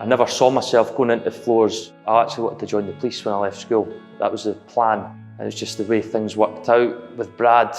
I never saw myself going into floors. I actually wanted to join the police when I left school. That was the plan. And it was just the way things worked out with Brad.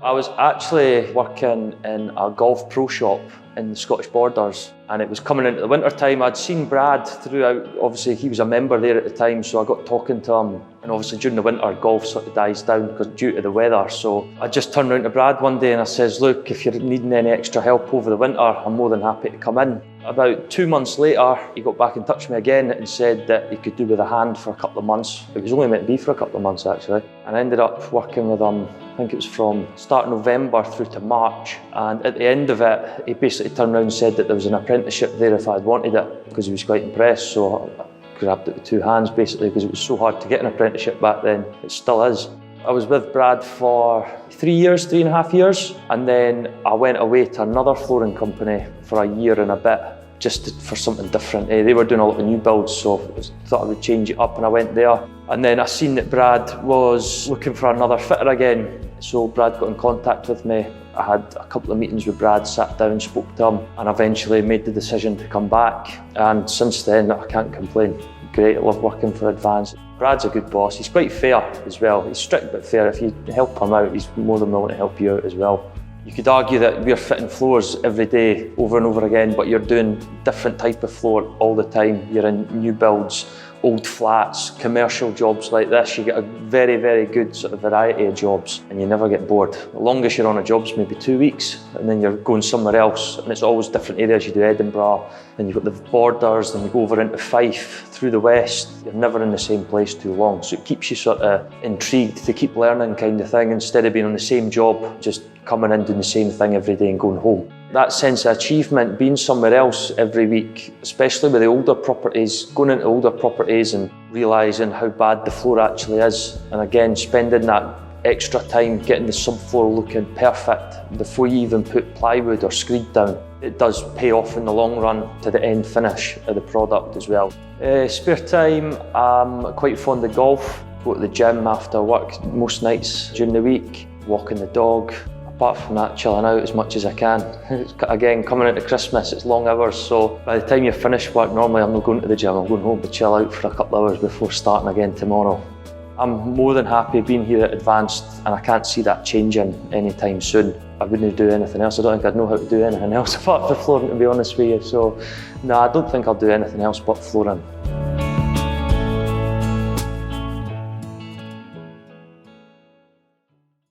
I was actually working in a golf pro shop in the Scottish Borders, and it was coming into the winter time. I'd seen Brad throughout, obviously he was a member there at the time, so I got talking to him, and obviously during the winter golf sort of dies down because due to the weather. So I just turned around to Brad one day and I says, look, if you're needing any extra help over the winter, I'm more than happy to come in. About 2 months later, he got back in touch with me again and said that he could do with a hand for a couple of months. It was only meant to be for a couple of months actually. And I ended up working with him, I think it was from start of November through to March. And at the end of it, he basically turned around and said that there was an apprenticeship there if I had wanted it, because he was quite impressed. So I grabbed it with two hands basically, because it was so hard to get an apprenticeship back then. It still is. I was with Brad for 3.5 years, and then I went away to another flooring company for a year and a bit, just for something different. They were doing a lot of new builds, so I thought I would change it up, and I went there. And then I seen that Brad was looking for another fitter again, so Brad got in contact with me. I had a couple of meetings with Brad, sat down, spoke to him, and eventually made the decision to come back. And since then, I can't complain. Great, I love working for Advance. Brad's a good boss. He's quite fair as well. He's strict but fair. If you help him out, he's more than willing to help you out as well. You could argue that we're fitting floors every day, over and over again, but you're doing different type of floor all the time. You're in new builds, old flats, commercial jobs like this. You get a very, very good sort of variety of jobs, and you never get bored. The longest you're on a job's maybe 2 weeks, and then you're going somewhere else, and it's always different areas. You do Edinburgh, then you've got the Borders, then you go over into Fife, through the West. You're never in the same place too long, so it keeps you sort of intrigued to keep learning kind of thing, instead of being on the same job, just coming in doing the same thing every day and going home. That sense of achievement, being somewhere else every week, especially with the older properties, going into older properties and realising how bad the floor actually is, and again spending that extra time getting the subfloor looking perfect before you even put plywood or screed down. It does pay off in the long run to the end finish of the product as well. Spare time, I'm quite fond of golf. Go to the gym after work most nights during the week, walking the dog. Apart from that, chilling out as much as I can. Again, coming into Christmas, it's long hours, so by the time you finish work, normally I'm not going to the gym, I'm going home to chill out for a couple of hours before starting again tomorrow. I'm more than happy being here at Advanced, and I can't see that changing anytime soon. I wouldn't do anything else. I don't think I'd know how to do anything else apart from flooring, to be honest with you. So, no, I don't think I'll do anything else but flooring.